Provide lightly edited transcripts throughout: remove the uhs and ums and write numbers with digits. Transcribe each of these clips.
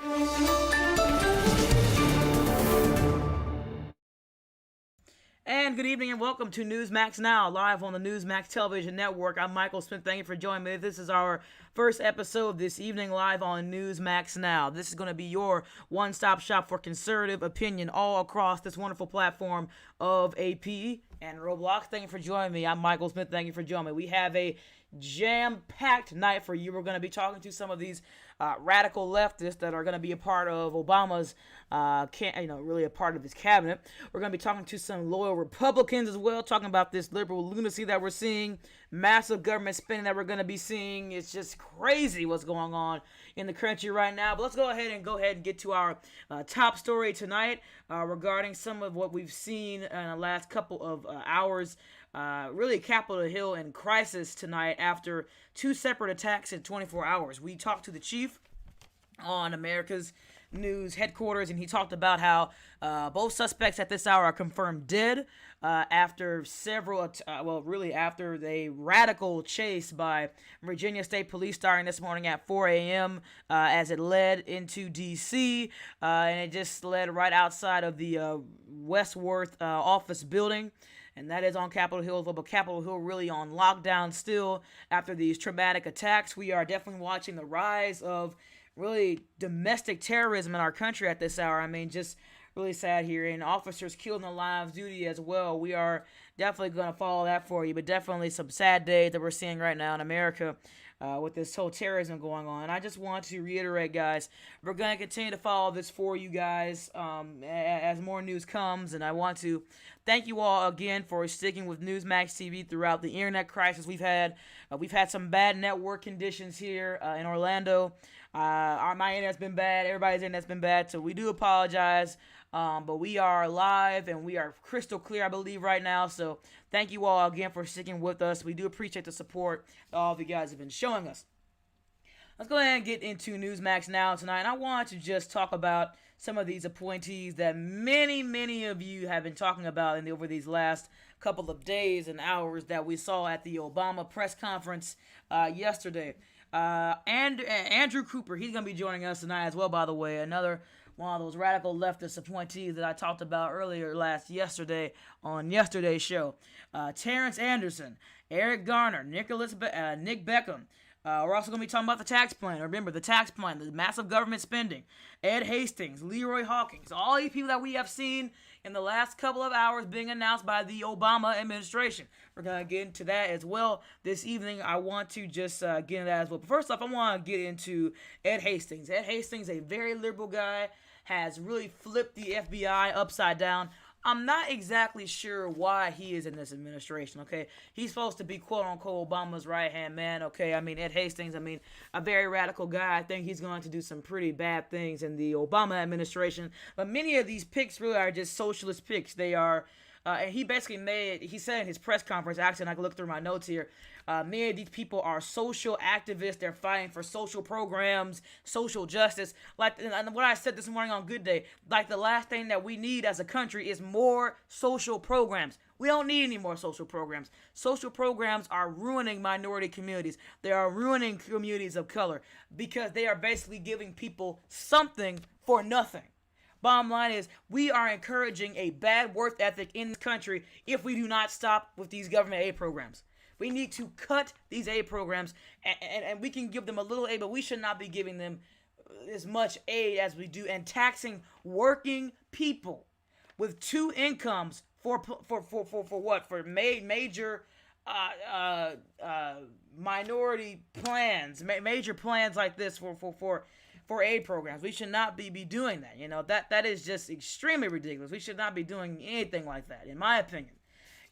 And good evening and welcome to Newsmax Now, live on the Newsmax Television Network. I'm Michael Smith. Thank you for joining me. This is our first episode this evening live on Newsmax Now. This is going to be your one-stop shop for conservative opinion all across this wonderful platform of AP and Roblox. Thank you for joining me. I'm Michael Smith. Thank you for joining me. We have a jam-packed night for you. We're going to be talking to some of these radical leftists that are going to be a part of Obama's, really a part of his cabinet. We're going to be talking to some loyal Republicans as well, talking about this liberal lunacy that we're seeing, massive government spending that we're going to be seeing. It's just crazy what's going on in the country right now. But let's go ahead and get to our top story tonight regarding some of what we've seen in the last couple of hours. Really Capitol Hill in crisis tonight after two separate attacks in 24 hours. We talked to the chief on America's News headquarters, and he talked about how both suspects at this hour are confirmed dead after after the radical chase by Virginia State Police starting this morning at 4 a.m. As it led into D.C., and it just led right outside of the Westworth office building. And that is on Capitol Hill, but Capitol Hill really on lockdown still after these traumatic attacks. We are definitely watching the rise of really domestic terrorism in our country at this hour. I mean, just really sad here. And officers killed in the line of duty as well. We are definitely going to follow that for you, but definitely some sad days that we're seeing right now in America with this whole terrorism going on. And I just want to reiterate, guys, we're going to continue to follow this for you guys as more news comes. And I want to thank you all again for sticking with Newsmax TV throughout the internet crisis we've had. We've had some bad network conditions here in Orlando. My internet's been bad. Everybody's internet's been bad. So we do apologize. But we are live and we are crystal clear, I believe, right now. So thank you all again for sticking with us. We do appreciate the support that all of you guys have been showing us. Let's go ahead and get into Newsmax Now tonight. And I want to just talk about some of these appointees that many of you have been talking about over these last couple of days and hours that we saw at the Obama press conference yesterday. And Andrew Cooper, he's going to be joining us tonight as well, by the way. Another one of those radical leftist appointees that I talked about yesterday on yesterday's show. Terrence Anderson, Eric Garner, Nick Beckham. We're also going to be talking about the tax plan. Remember, the tax plan, the massive government spending. Ed Hastings, Leroy Hawkins, all these people that we have seen in the last couple of hours being announced by the Obama administration. We're going to get into that as well this evening. I want to just get into that as well. But first off, I want to get into Ed Hastings. Ed Hastings, a very liberal guy, has really flipped the FBI upside down. I'm not exactly sure why he is in this administration, okay? He's supposed to be, quote-unquote, Obama's right-hand man, okay? I mean, Ed Hastings, a very radical guy. I think he's going to do some pretty bad things in the Obama administration. But many of these picks really are just socialist picks. They are, and he said in his press conference, actually, and I can look through my notes here, many of these people are social activists. They're fighting for social programs, social justice. And what I said this morning on Good Day, like the last thing that we need as a country is more social programs. We don't need any more social programs. Social programs are ruining minority communities. They are ruining communities of color because they are basically giving people something for nothing. Bottom line is, we are encouraging a bad work ethic in this country if we do not stop with these government aid programs. We need to cut these aid programs, and we can give them a little aid, but we should not be giving them as much aid as we do, and taxing working people with two incomes for what? For major minority plans, major plans like this for aid programs. We should not be doing that. You know, that is just extremely ridiculous. We should not be doing anything like that, in my opinion.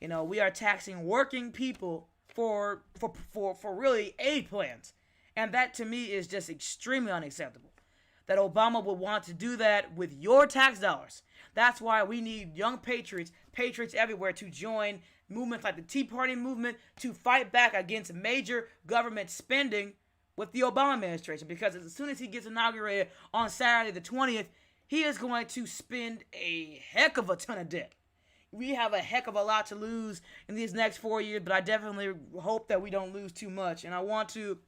You know, we are taxing working people for really aid plans. And that to me is just extremely unacceptable. That Obama would want to do that with your tax dollars. That's why we need young patriots everywhere to join movements like the Tea Party movement to fight back against major government spending with the Obama administration. Because as soon as he gets inaugurated on Saturday the 20th, he is going to spend a heck of a ton of debt. We have a heck of a lot to lose in these next 4 years, but I definitely hope that we don't lose too much. And I want to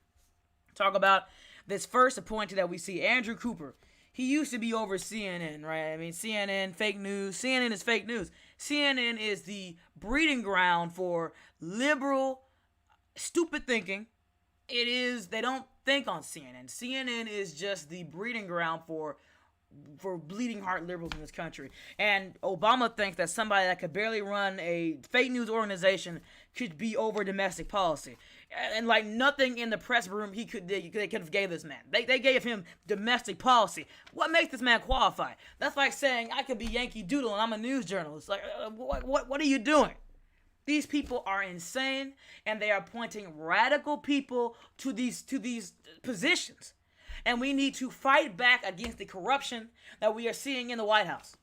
talk about this first appointee that we see, Andrew Cooper. He used to be over CNN, right? I mean, CNN, fake news. CNN is fake news. CNN is the breeding ground for liberal, stupid thinking. It is, they don't think on CNN. CNN is just the breeding ground for bleeding heart liberals in this country. And Obama thinks that somebody that could barely run a fake news organization could be over domestic policy. And like nothing in the press room they could have gave this man. They gave him domestic policy. What makes this man qualified? That's like saying I could be Yankee Doodle and I'm a news journalist. Like what are you doing? These people are insane, and they are appointing radical people to these positions. And we need to fight back against the corruption that we are seeing in the White House.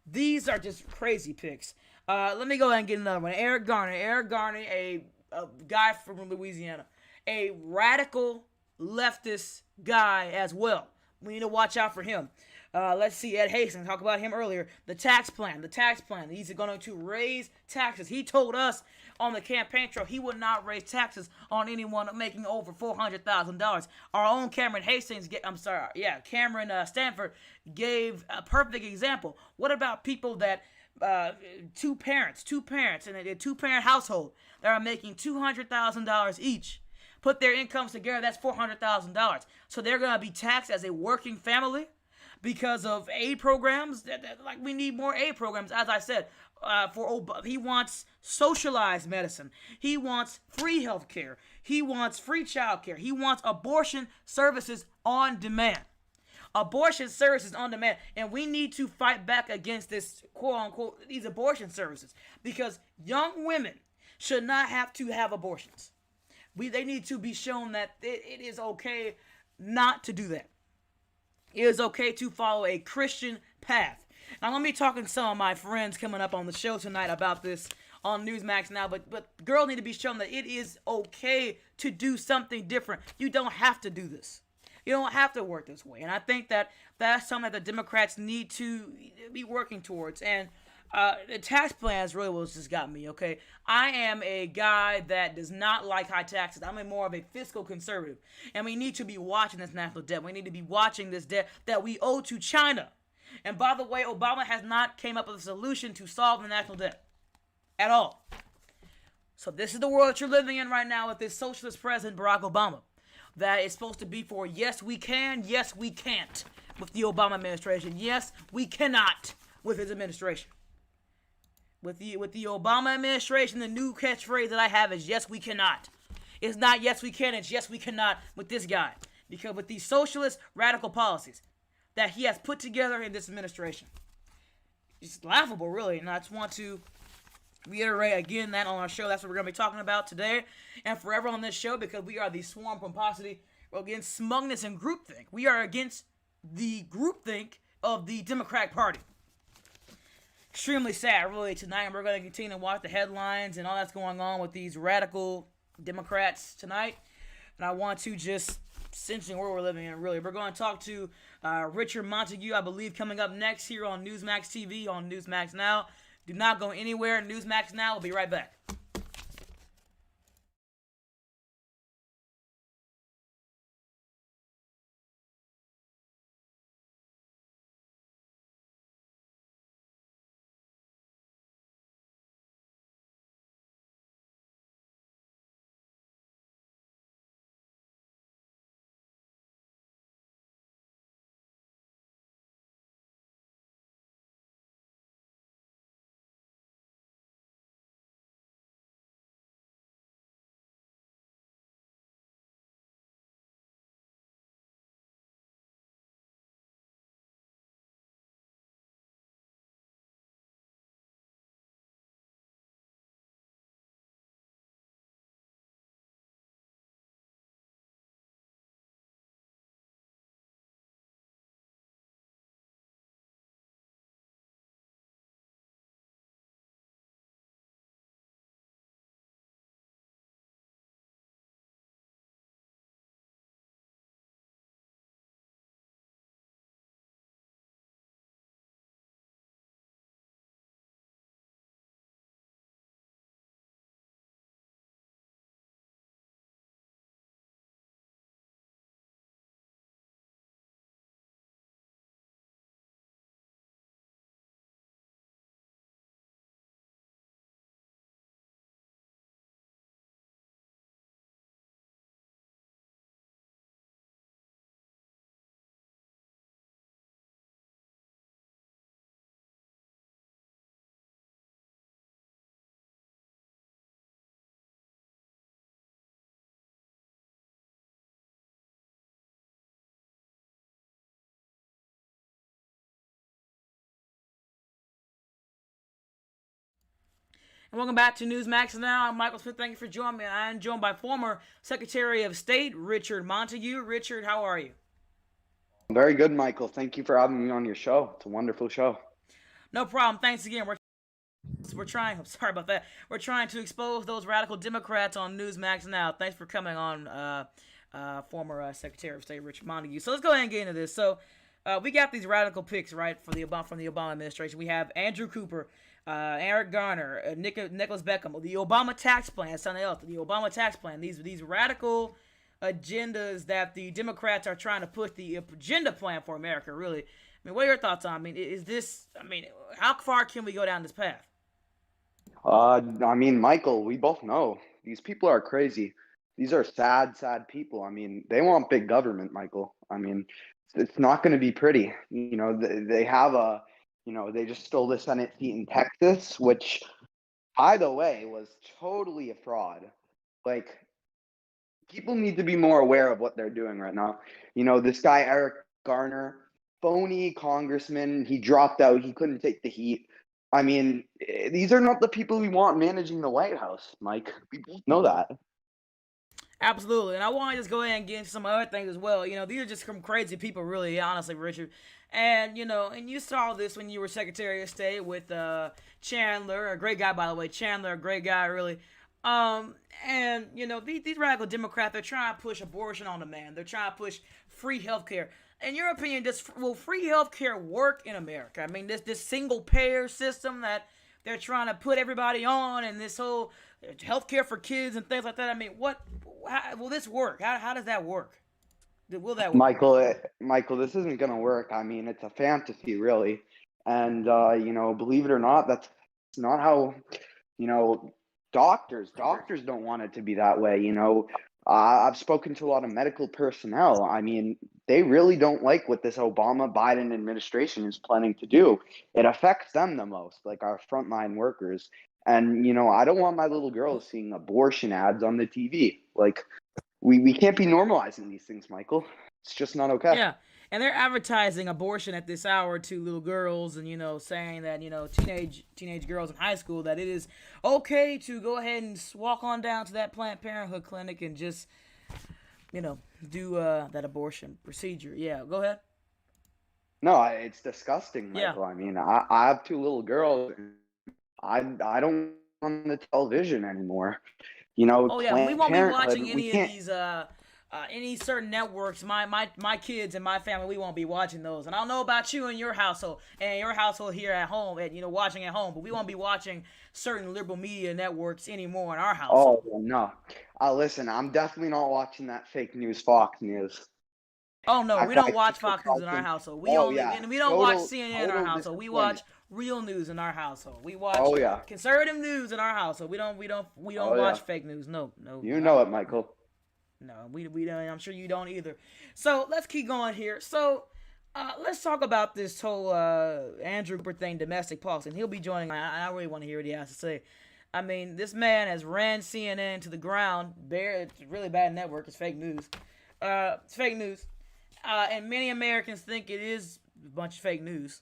These are just crazy picks. Let me go ahead and get another one. Eric Garner, a guy from Louisiana, a radical leftist guy as well. We need to watch out for him. Let's see, Ed Hastings, talked about him earlier. The tax plan. He's going to raise taxes. He told us on the campaign trail he would not raise taxes on anyone making over $400,000. Our own Cameron Stanford gave a perfect example. What about people that two parents in a two-parent household that are making $200,000 each? Put their incomes together, that's $400,000. So they're going to be taxed as a working family because of aid programs. Like, we need more aid programs. As I said, he wants socialized medicine. He wants free health care. He wants free child care. He wants abortion services on demand. Abortion services on demand. And we need to fight back against this, quote-unquote, these abortion services. Because young women should not have to have abortions. They need to be shown that it is okay not to do that. It is okay to follow a Christian path. Now, I'm going to be talking to some of my friends coming up on the show tonight about this on Newsmax Now, but girls need to be shown that it is okay to do something different. You don't have to do this. You don't have to work this way. And I think that that's something that the Democrats need to be working towards. And the tax plans really was just got me, okay? I am a guy that does not like high taxes. I'm more of a fiscal conservative. And we need to be watching this national debt. We need to be watching this debt that we owe to China. And by the way, Obama has not came up with a solution to solve the national debt at all. So this is the world that you're living in right now with this socialist president, Barack Obama. That is supposed to be for yes, we can, yes, we can't with the Obama administration. Yes, we cannot with his administration. With the Obama administration, the new catchphrase that I have is yes, we cannot. It's not yes, we can, it's yes, we cannot with this guy. Because with these socialist radical policies that he has put together in this administration, it's laughable, really. And I just want to reiterate again that on our show, that's what we're going to be talking about today and forever on this show, because we are the swarm pomposity. We're against smugness and groupthink. We are against the groupthink of the Democratic Party. Extremely sad, really, tonight. And we're going to continue to watch the headlines and all that's going on with these radical Democrats tonight. And I want to just, sensing where we're living in, really, we're going to talk to Richard Montague, I believe, coming up next here on Newsmax TV, on Newsmax Now. Do not go anywhere. Newsmax Now. We'll be right back. And welcome back to Newsmax Now. I'm Michael Smith. Thank you for joining me. I am joined by former Secretary of State Richard Montague. Richard, how are you? Very good, Michael. Thank you for having me on your show. It's a wonderful show. No problem. Thanks again. We're trying. I'm sorry about that. We're trying to expose those radical Democrats on Newsmax Now. Thanks for coming on, former Secretary of State Richard Montague. So let's go ahead and get into this. So we got these radical picks right from the Obama administration. We have Andrew Cooper, Eric Garner, Nicholas Beckham, the Obama tax plan, something else, the Obama tax plan. These radical agendas that the Democrats are trying to push, the agenda plan for America, really. I mean, what are your thoughts on? I mean, is this? I mean, how far can we go down this path? Michael, we both know these people are crazy. These are sad, sad people. I mean, they want big government, Michael. I mean, it's not going to be pretty. They have they just stole the Senate seat in Texas, which, by the way, was totally a fraud. Like, people need to be more aware of what they're doing right now. This guy, Eric Garner, phony congressman, he dropped out. He couldn't take the heat. I mean, these are not the people we want managing the White House, Mike. We both know that. Absolutely, and I want to just go ahead and get into some other things as well. These are just some crazy people, really, honestly, Richard. And and you saw this when you were Secretary of State with Chandler, a great guy, by the way. Chandler, a great guy, really. And these radical Democrats, they're trying to push abortion on demand. They're trying to push free healthcare. In your opinion, will free healthcare work in America? I mean, this single payer system that they're trying to put everybody on, and this whole healthcare for kids and things like that. I mean, how will this work? How does that work? Will that work? Michael, this isn't going to work. I mean, it's a fantasy, really. And believe it or not, that's not how doctors don't want it to be that way. I've spoken to a lot of medical personnel. I mean, they really don't like what this Obama-Biden administration is planning to do. It affects them the most, like our frontline workers. And, I don't want my little girls seeing abortion ads on the TV. Like, we can't be normalizing these things, Michael. It's just not okay. Yeah. And they're advertising abortion at this hour to little girls, and saying that teenage girls in high school, that it is okay to go ahead and walk on down to that Planned Parenthood clinic and just do that abortion procedure. Yeah, go ahead. No, it's disgusting, Michael. Yeah. I mean, I have two little girls. And I don't on the television anymore. Oh yeah, we Planned won't be Parenthood. watching We any of can't. these any certain networks. My kids and my family, we won't be watching those. And I don't know about you and your household here at home, and watching at home, but we won't be watching certain liberal media networks anymore in our Oh household. no. Listen, I'm definitely not watching that fake news, Fox News. Oh no, That we don't guy's watch super Fox News in our cousin. household. Oh yeah, We don't watch total CNN in our total household. We watch disappointment. real news in our household. We watch Oh yeah. conservative news in our household. We don't Oh yeah. watch fake news. No, no, You know it, Michael. no. We don't. I'm sure you don't either. So let's keep going here. So let's talk about this whole Andrew Cooper thing, domestic policy, and he'll be joining. I really want to hear what he has to say. I mean, this man has ran CNN to the ground. It's a really bad network. It's fake news. It's fake news. And many Americans think it is a bunch of fake news.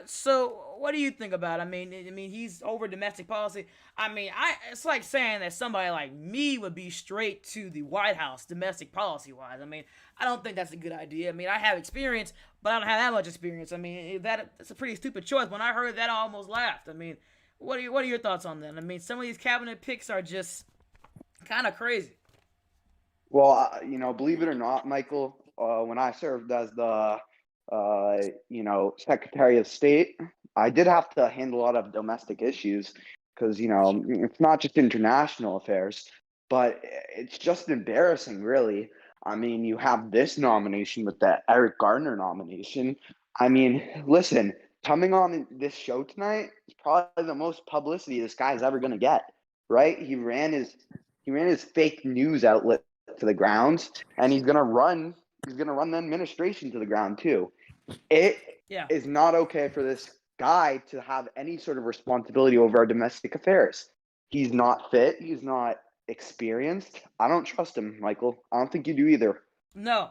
So what do you think about it? I mean, he's over domestic policy. I mean, it's like saying that somebody like me would be straight to the White House, domestic policy wise. I mean, I don't think that's a good idea. I mean, I have experience, but I don't have that much experience. I mean, that's a pretty stupid choice. When I heard that, I almost laughed. I mean, what are your thoughts on that? I mean, some of these cabinet picks are just kind of crazy. Well, believe it or not, Michael, when I served as the Secretary of State, I did have to handle a lot of domestic issues because it's not just international affairs, but it's just embarrassing, really. I mean, you have this nomination with the Eric Gardner nomination. I mean, listen, coming on this show tonight is probably the most publicity this guy's ever going to get, right? He ran his fake news outlet to the ground, and he's gonna run the administration to the ground too. It Yeah. is not okay for this guy to have any sort of responsibility over our domestic affairs. He's not fit. He's not experienced. I don't trust him, Michael. I don't think you do either. No.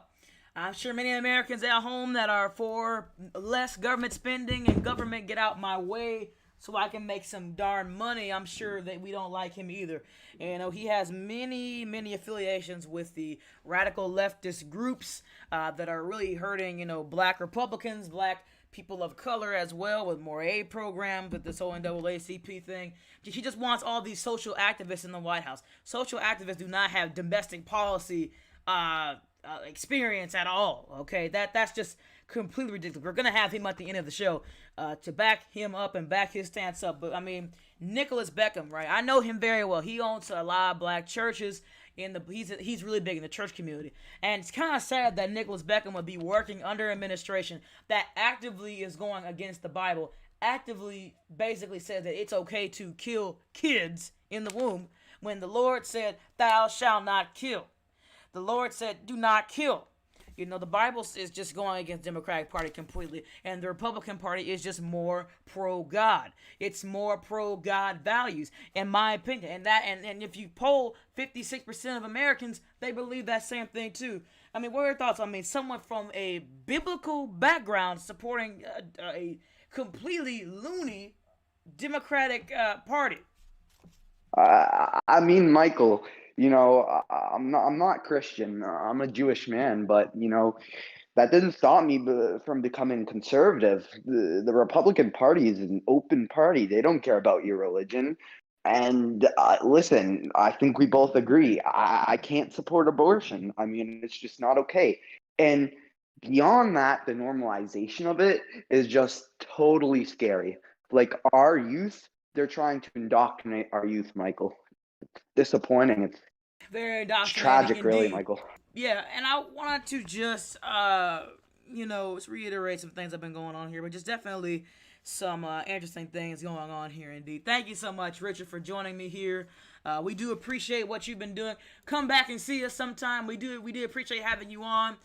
I'm sure many Americans at home that are for less government spending and government get out my way so I can make some darn money. I'm sure that we don't like him either. And, he has many affiliations with the radical leftist groups that are really hurting, black Republicans, black people of color as well, with more aid programs, with this whole NAACP thing. He just wants all these social activists in the White House. Social activists do not have domestic policy experience at all. Okay, that's just completely ridiculous. We're gonna have him at the end of the show to back him up and back his stance up. But I mean, Nicholas Beckham, right? I know him very well. He owns a lot of black churches. He's really big in the church community, and it's kind of sad that Nicholas Beckham would be working under administration that actively is going against the Bible, actively basically says that it's okay to kill kids in the womb when the Lord said, "Thou shalt not kill." The Lord said, "Do not kill." The Bible is just going against the Democratic Party completely, and the Republican Party is just more pro-God. It's more pro-God values, in my opinion. And if you poll 56% of Americans, they believe that same thing too. I mean, what are your thoughts? I mean, someone from a biblical background supporting a completely loony Democratic Party. I mean, Michael, I'm not Christian. I'm a Jewish man, but that didn't stop me from becoming conservative. The Republican Party is an open party. They don't care about your religion. And listen, I think we both agree. I can't support abortion. I mean, it's just not okay. And beyond that, the normalization of it is just totally scary. Like our youth, they're trying to indoctrinate our youth, Michael. It's disappointing. Very It's indoctrinating tragic, really, indeed. Michael. Yeah, and I wanted to just, reiterate some things that have been going on here, but just definitely some interesting things going on here indeed. Thank you so much, Richard, for joining me here. We do appreciate what you've been doing. Come back and see us sometime. We do appreciate having you on.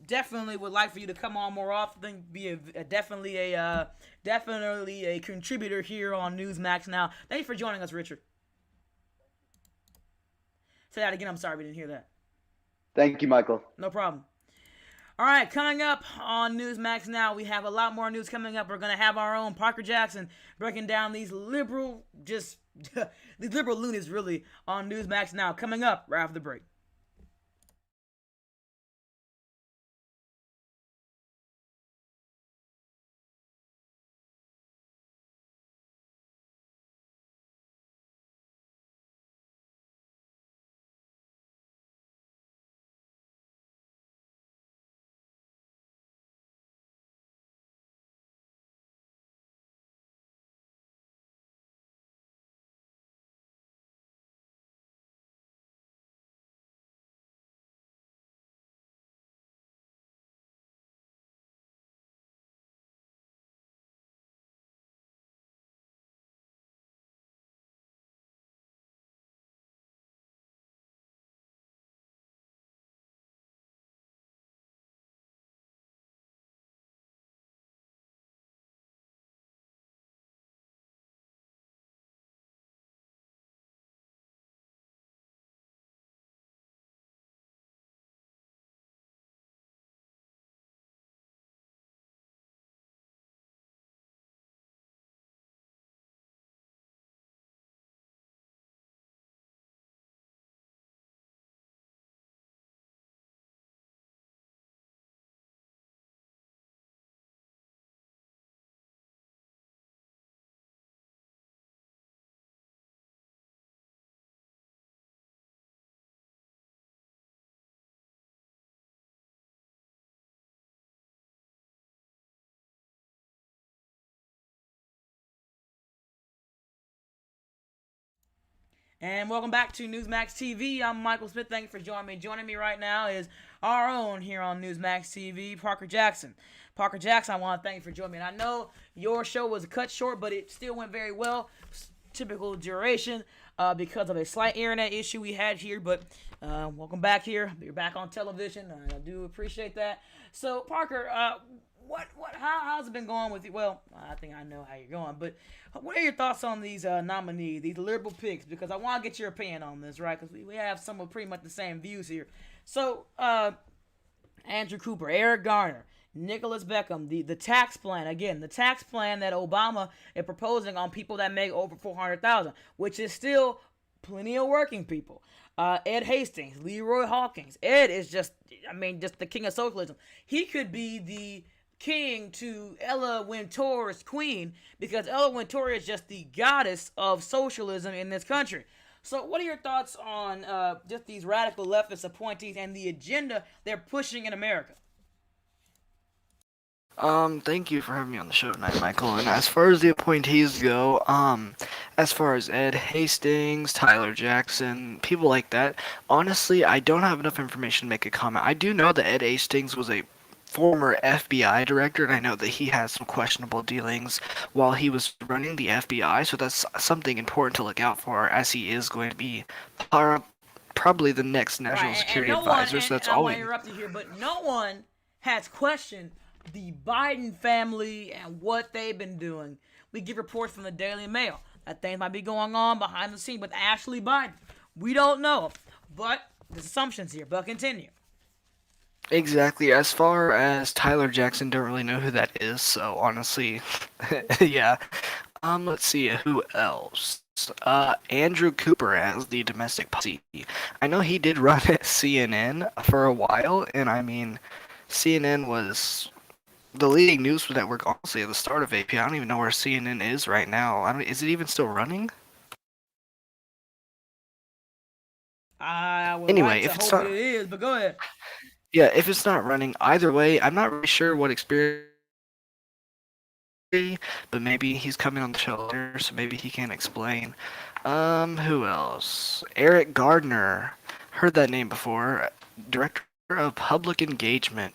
Definitely would like for you to come on more often. Be definitely a contributor here on Newsmax now. Thank you for joining us, Richard. Say that again. I'm sorry we didn't hear that. Thank you, Michael. No problem. All right, coming up on Newsmax now, we have a lot more news coming up. We're going to have our own Parker Jackson breaking down these liberal, these liberal loonies really on Newsmax now. Coming up right after the break. And welcome back to Newsmax TV. I'm Michael Smith. Thank you for joining me. Joining me right now is our own here on Newsmax TV, Parker Jackson. Parker Jackson, I want to thank you for joining me. And I know your show was cut short, but it still went very well. Typical duration because of a slight internet issue we had here. But welcome back here. You're back on television. I do appreciate that. So, Parker, how's it been going with you? Well, I think I know how you're going, but what are your thoughts on these nominees, these liberal picks? Because I want to get your opinion on this, right? Because we have some of pretty much the same views here. So, Andrew Cooper, Eric Garner, Nicholas Beckham, the tax plan, again, the tax plan that Obama is proposing on people that make over 400,000, which is still plenty of working people. Ed Hastings, Leroy Hawkins. Ed is just, I mean, just the king of socialism. He could be the king to Ella Wintour's queen, because Ella Wintour is just the goddess of socialism in this country. So, what are your thoughts on just these radical leftist appointees and the agenda they're pushing in America? Thank you for having me on the show tonight, Michael. And as far as the appointees go, as far as Ed Hastings, Tyler Jackson, people like that, honestly, I don't have enough information to make a comment. I do know that Ed Hastings was a former FBI director, and I know that he has some questionable dealings while he was running the FBI, so that's something important to look out for, as he is going to be probably the next national Right, security no advisor, one, so that's and I all want we. to interrupt you here, but no one has questioned the Biden family and what they've been doing. We get reports from the Daily Mail that things might be going on behind the scene with Ashley Biden. We don't know, but there's assumptions here. But continue. Exactly. As far as Tyler Jackson, don't really know who that is, so honestly, yeah. Let's see, who else? Andrew Cooper as the domestic policy. I know he did run at CNN for a while, and I mean, CNN was the leading news network, honestly, at the start of AP. I don't even know where CNN is right now. Is it even still running? I would Anyway, like to if it's hope not, it is, but go ahead. yeah, if it's not running, either way, I'm not really sure what experience, but maybe he's coming on the show later, so maybe he can explain. Who else? Eric Gardner. Heard that name before. Director of Public Engagement.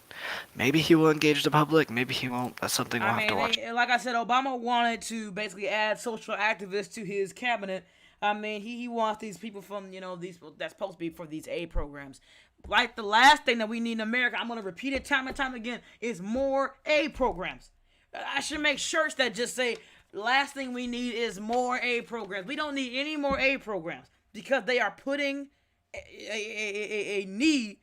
Maybe he will engage the public, maybe he won't. That's something we'll I have to mean, watch. like I said, Obama wanted to basically add social activists to his cabinet. I mean, he wants these people from, these that's supposed to be for these aid programs. Like the last thing that we need in America, I'm going to repeat it time and time again, is more aid programs. I should make shirts that just say, last thing we need is more aid programs. We don't need any more aid programs because they are putting a knee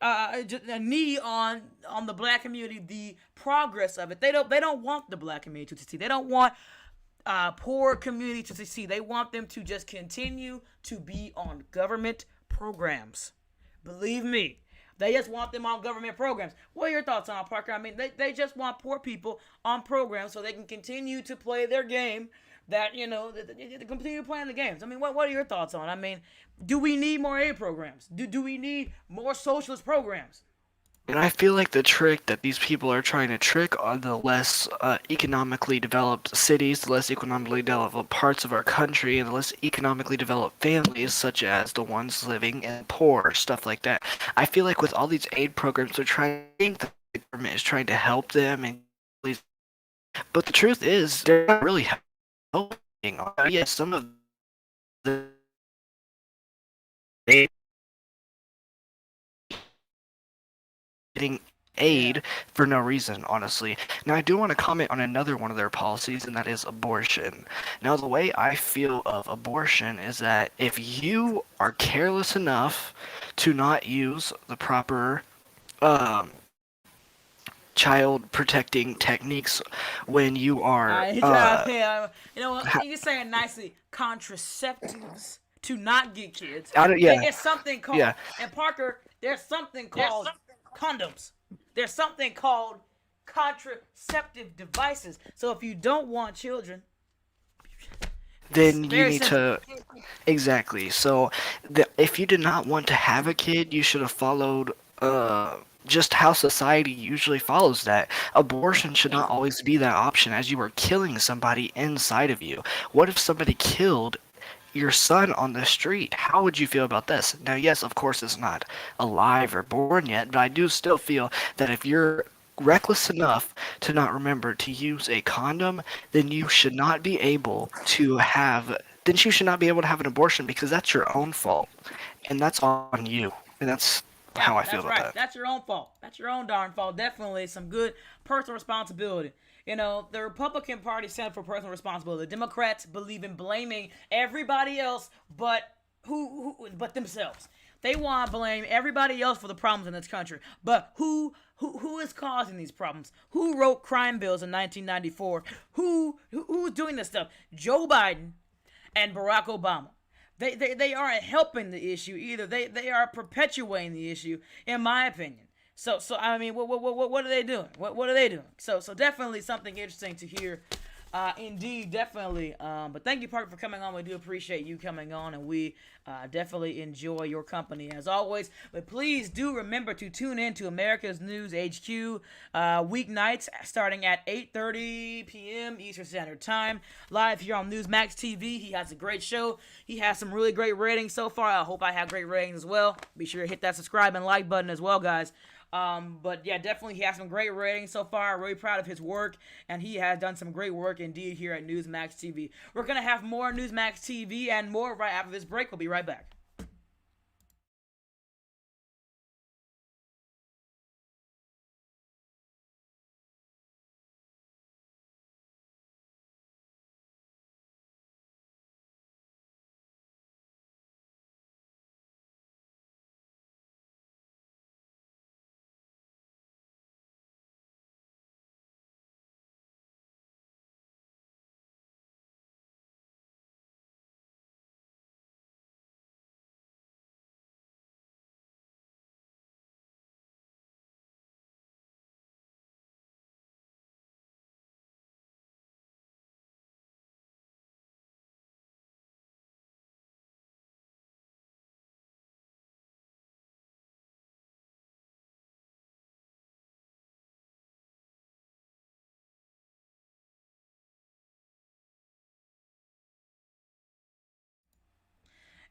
a knee on the black community, the progress of it. They don't want the black community to succeed. They don't want poor community to succeed. They want them to just continue to be on government programs. Believe me, they just want them on government programs. What are your thoughts on it, Parker? I mean, they just want poor people on programs so they can continue to play their game. That they continue playing the games. I mean, what are your thoughts on it? I mean, do we need more aid programs? Do we need more socialist programs? And I feel like the trick that these people are trying to trick on the less economically developed cities, the less economically developed parts of our country, and the less economically developed families, such as the ones living in poor, stuff like that. I feel like with all these aid programs, they're trying to think that the government is trying to help them, but the truth is, they're not really helping. Yes, some of the getting Yeah. aid for no reason, honestly. Now, I do want to comment on another one of their policies, and that is abortion. Now, the way I feel of abortion is that if you are careless enough to not use the proper um, child protecting techniques when you are Yeah, you know what? You can say it nicely. Contraceptives to not get kids. I don't, yeah, It's something called, yeah. and Parker, there's something called condoms. There's something called contraceptive devices. So if you don't want children, it's Then you very need simple. to. Exactly. So, if you did not want to have a kid, you should have followed just how society usually follows that. Abortion should not always be that option, as you are killing somebody inside of you. What if somebody killed your son on the street? How would you feel about this? Now, yes, of course, it's not alive or born yet, but I do still feel that if you're reckless enough to not remember to use a condom, then you should not be able to have then you should not be able to have an abortion, because that's your own fault, and that's on you, and that's Yeah, how I feel that's about right. that. That's your own fault. That's your own darn fault. Definitely some good personal responsibility. The Republican Party stands for personal responsibility. The Democrats believe in blaming everybody else but but themselves. They want to blame everybody else for the problems in this country. But who is causing these problems? Who wrote crime bills in 1994? Who's doing this stuff? Joe Biden and Barack Obama. They aren't helping the issue either. They are perpetuating the issue, in my opinion. So I mean, what are they doing? What are they doing? So definitely something interesting to hear. Indeed, definitely. But thank you, Parker, for coming on. We do appreciate you coming on, and we definitely enjoy your company as always. But please do remember to tune in to America's News HQ weeknights starting at 8:30 p.m. Eastern Standard Time, live here on Newsmax TV. He has a great show. He has some really great ratings so far. I hope I have great ratings as well. Be sure to hit that subscribe and like button as well, guys. But yeah, definitely he has some great ratings so far. Really proud of his work, and he has done some great work indeed here at Newsmax TV. We're gonna have more Newsmax TV and more right after this break. We'll be right back.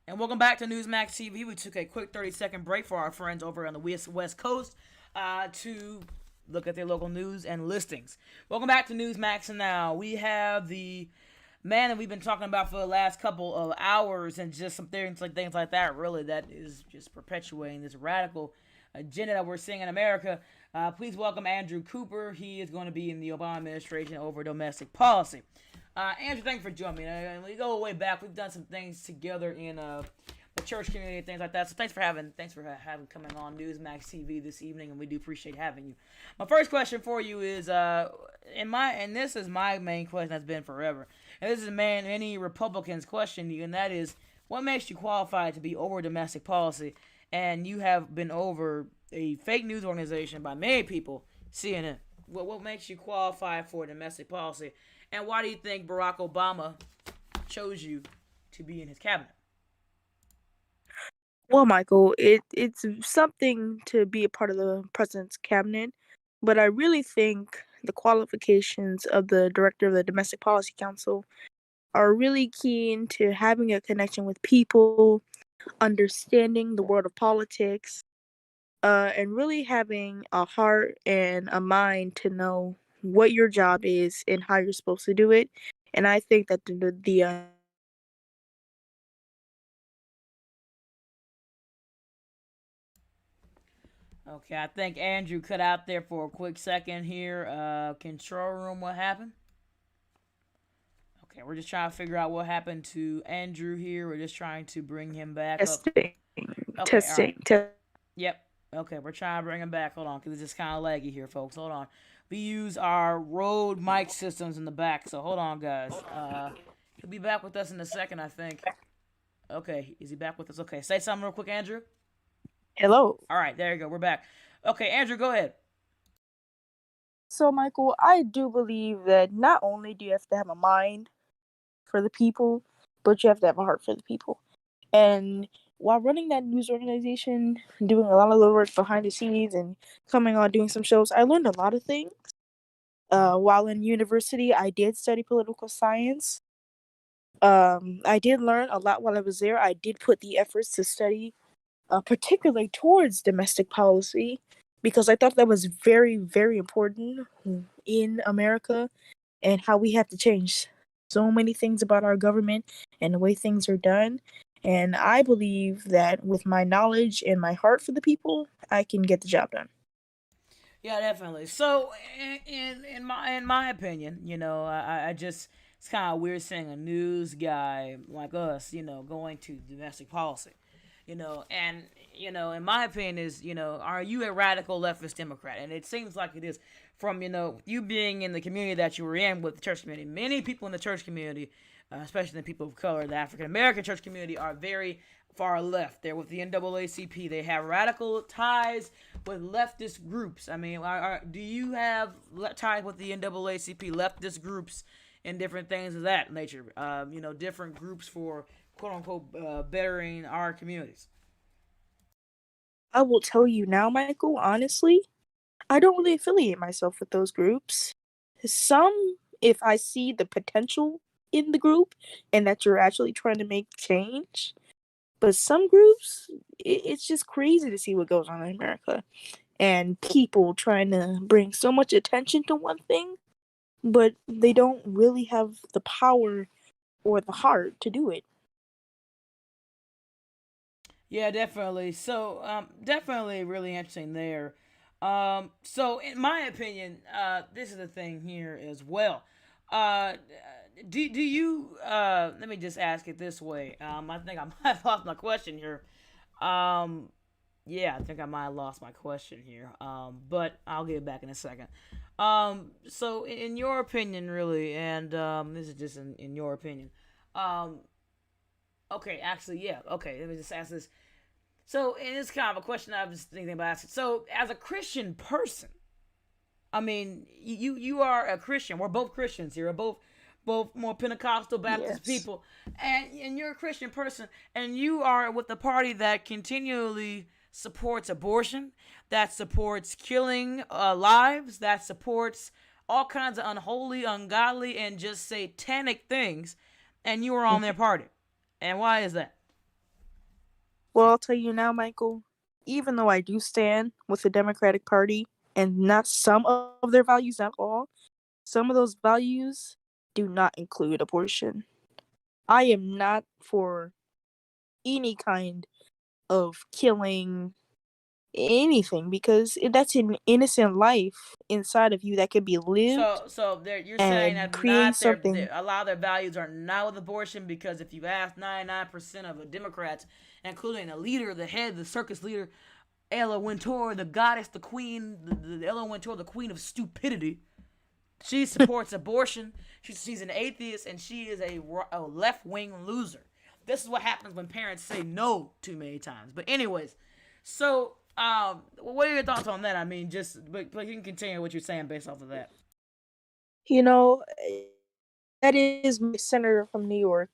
And welcome back to Newsmax TV. We took a quick 30-second break for our friends over on the West Coast to look at their local news and listings. Welcome back to Newsmax, and now we have the man that we've been talking about for the last couple of hours, and just some things like that. Really, that is just perpetuating this radical agenda that we're seeing in America. Please welcome Andrew Cooper. He is going to be in the Obama administration over domestic policy. Andrew, thanks for joining me. We go way back. We've done some things together in the church community and things like that. So thanks for having coming on Newsmax TV this evening, and we do appreciate having you. My first question for you is, and this is my main question that's been forever, and this is many Republicans' question to you, and that is, what makes you qualified to be over domestic policy? And you have been over a fake news organization by many people, CNN. What makes you qualify for domestic policy? And why do you think Barack Obama chose you to be in his cabinet? Well, Michael, it's something to be a part of the president's cabinet, but I really think the qualifications of the director of the Domestic Policy Council are really keen to having a connection with people, understanding the world of politics, and really having a heart and a mind to know what your job is and how you're supposed to do it. And I think that the Okay, I think Andrew cut out there for a quick second here. Control room, what happened? Okay, we're just trying to figure out what happened to Andrew here. We're just trying to bring him back up. Okay, testing. Yep. Okay, we're trying to bring him back. Hold on, because it's just kind of laggy here, folks. Hold on. We use our Rode mic systems in the back, so hold on, guys. He'll be back with us in a second, I think. Okay, is he back with us? Okay, say something real quick, Andrew. Hello. All right, there you go. We're back. Okay, Andrew, go ahead. So, Michael, I do believe that not only do you have to have a mind for the people, but you have to have a heart for the people. And while running that news organization, doing a lot of the work behind the scenes and coming on doing some shows, I learned a lot of things. While in university, I did study political science. I did learn a lot while I was there. I did put the efforts to study, particularly towards domestic policy, because I thought that was very, very important in America and how we have to change so many things about our government and the way things are done. And I believe that with my knowledge and my heart for the people, I can get the job done. Yeah, definitely. So, in my opinion, I just, it's kind of weird seeing a news guy like us, going to domestic policy. And in my opinion, is are you a radical leftist Democrat? And it seems like it is from you being in the community that you were in with the church community. Many people in the church community, especially the people of color, the African American church community, are very far left. They're with the NAACP. They have radical ties with leftist groups. I mean, do you have ties with the NAACP, leftist groups, and different things of that nature? Different groups for quote unquote bettering our communities. I will tell you now, Michael, honestly, I don't really affiliate myself with those groups. Some, if I see the potential in the group and that you're actually trying to make change, but some groups, it's just crazy to see what goes on in America. And people trying to bring so much attention to one thing, but they don't really have the power or the heart to do it. Yeah, definitely. So, definitely really interesting there. So in my opinion, this is the thing here as well. Uh, do you? Let me just ask it this way. I think I might have lost my question here. Um, yeah, I think I might have lost my question here. But I'll get it back in a second. So in your opinion, really, and this is just in your opinion. Um, okay, actually, yeah. Okay, let me just ask this. So, and it's kind of a question I was thinking about asking. So, as a Christian person, I mean, you are a Christian. We're both Christians here. We're both more Pentecostal Baptist Yes. people, and you're a Christian person, and you are with the party that continually supports abortion, that supports killing lives, that supports all kinds of unholy, ungodly, and just satanic things, and you are on their party. And why is that? Well, I'll tell you now, Michael, even though I do stand with the Democratic Party and not some of their values at all, some of those values do not include abortion. I am not for any kind of killing anything because that's an innocent life inside of you that could be lived So you're saying and that create not something. a lot of their values are not with abortion because if you ask 99% of the Democrats, including the leader, the head, the circus leader, Ella Wintour, the goddess, the queen, the Ella Wintour, the queen of stupidity, she supports abortion. She's an atheist and she is a left wing loser. This is what happens when parents say no too many times. But anyways, so what are your thoughts on that? I mean, but you can continue what you're saying based off of that. You know, that is my senator from New York.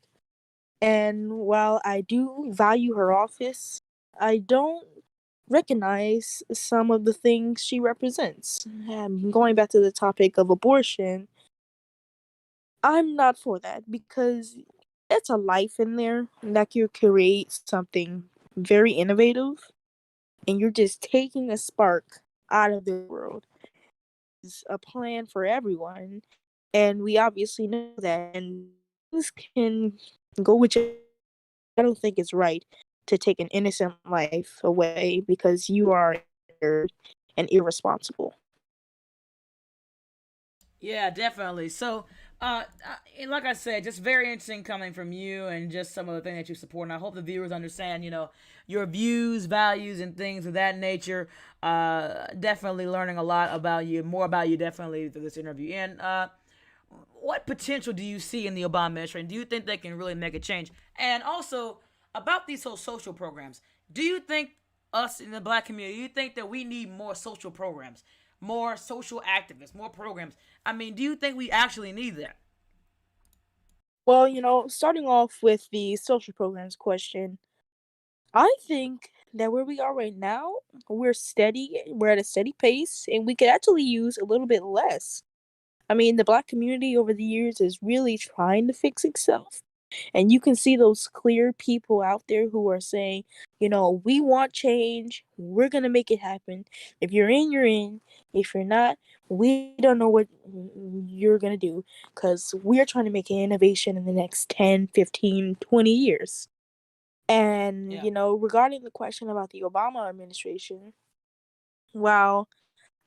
And while I do value her office, I don't recognize some of the things she represents. Going back to the topic of abortion, I'm not for that because it's a life in there that could create something very innovative, and you're just taking a spark out of the world. It's a plan for everyone, and we obviously know that. And things can go which I don't think it's right to take an innocent life away because you are and irresponsible. Yeah, definitely. So, and like I said, just very interesting coming from you and just some of the things that you support. And I hope the viewers understand, your views, values, and things of that nature. Definitely learning a lot about you, more about you, definitely through this interview. And what potential do you see in the Obama administration? Do you think they can really make a change? And also about these whole social programs, do you think us in the black community, do you think that we need more social programs, more social activists, more programs? I mean, do you think we actually need that? Well, starting off with the social programs question, I think that where we are right now, we're at a steady pace, and we could actually use a little bit less. I mean, the black community over the years is really trying to fix itself. And you can see those clear people out there who are saying, we want change. We're going to make it happen. If you're in, you're in. If you're not, we don't know what you're going to do because we're trying to make an innovation in the next 10, 15, 20 years. And, Yeah. regarding the question about the Obama administration, while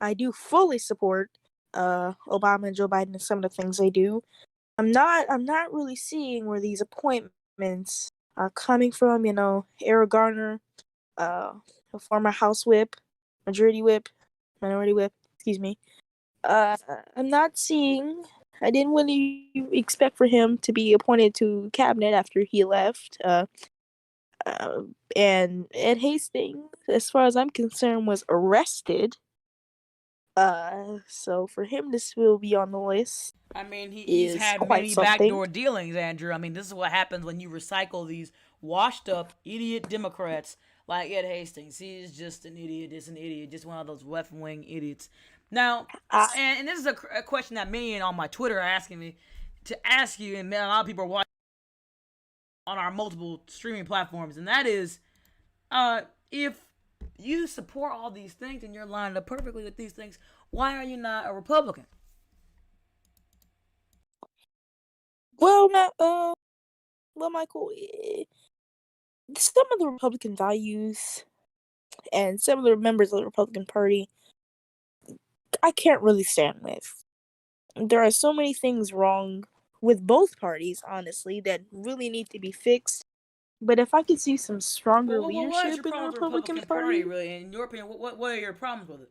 I do fully support Obama and Joe Biden and some of the things they do, I'm not really seeing where these appointments coming from, Eric Garner, a former House Whip, Majority Whip, Minority Whip, excuse me. Uh, I'm not seeing. I didn't really expect for him to be appointed to cabinet after he left. Uh, and Ed Hastings, as far as I'm concerned, was arrested. So for him to still be on the list I mean, he's is had quite many something. backdoor dealings, Andrew. I mean, this is what happens when you recycle these washed up idiot Democrats like Ed Hastings. He's just an idiot. Just an idiot. Just one of those left wing idiots. Now, I, and this is a question that many on my Twitter are asking me to ask you, and a lot of people are watching on our multiple streaming platforms, and that is, if you support all these things and you're lined up perfectly with these things, why are you not a Republican? well, Michael, some of the Republican values and some of the members of the Republican Party, I can't really stand with. There are so many things wrong with both parties, honestly, that really need to be fixed. But if I could see some stronger Well, what is your leadership in the problem with the Republican Republican Party, Party, really? In your opinion, what are your problems with it?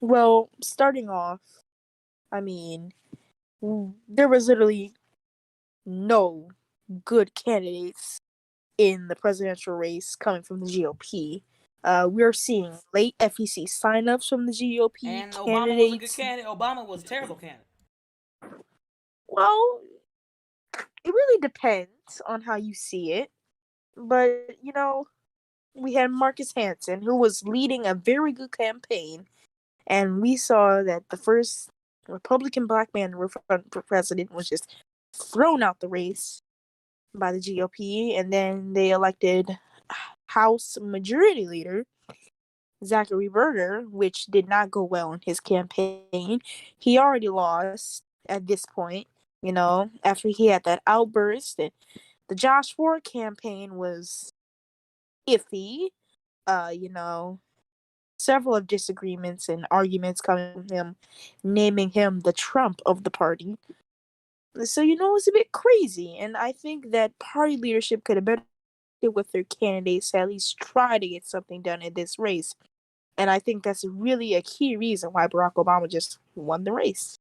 well, starting off, I mean, there was literally no good candidates in the presidential race coming from the GOP. We're seeing late FEC signups from the GOP And Obama was a good candidates. candidate. Obama was a terrible candidate. Well, it really depends on how you see it. But, we had Marcus Hanson, who was leading a very good campaign, and we saw that the first Republican black man run for president was just thrown out the race by the GOP, and then they elected House Majority Leader Zachary Berger, which did not go well in his campaign. He already lost at this point, after he had that outburst. And the Josh Ford campaign was iffy. You know, several of disagreements and arguments coming from him, naming him the Trump of the party. So, it's a bit crazy. And I think that party leadership could have better with their candidates to at least try to get something done in this race. And I think that's really a key reason why Barack Obama just won the race.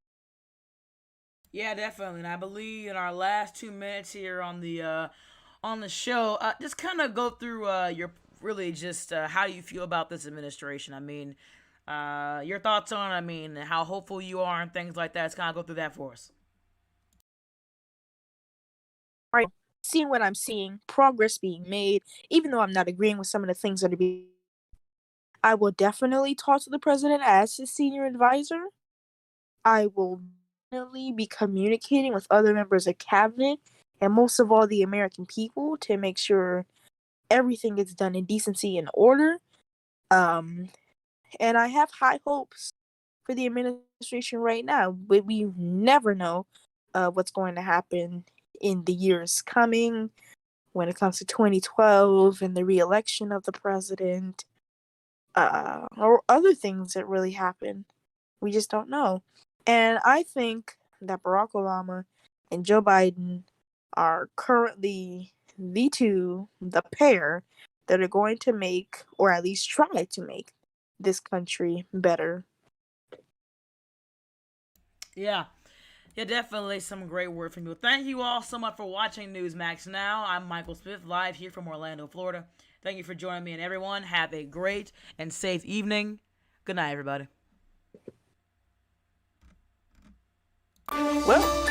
Yeah, definitely. And I believe in our last 2 minutes here on the show, just kind of go through your really just how you feel about this administration. I mean, your thoughts on, I mean, how hopeful you are and things like that. Just kind of go through that for us. Right. Seeing what I'm seeing, progress being made, even though I'm not agreeing with some of the things that are being, I will definitely talk to the president as his senior advisor. I will definitely be communicating with other members of cabinet and most of all the American people to make sure everything gets done in decency and order. Um, and I have high hopes for the administration right now, but we never know what's going to happen in the years coming when it comes to 2012 and the re-election of the president, or other things that really happen. We just don't know. And I think that Barack Obama and Joe Biden are currently the pair that are going to make, or at least try to make, this country better. Yeah. Yeah, definitely some great word from you. Thank you all so much for watching Newsmax Now. I'm Michael Smith, live here from Orlando, Florida. Thank you for joining me, and everyone, have a great and safe evening. Good night, everybody. Well,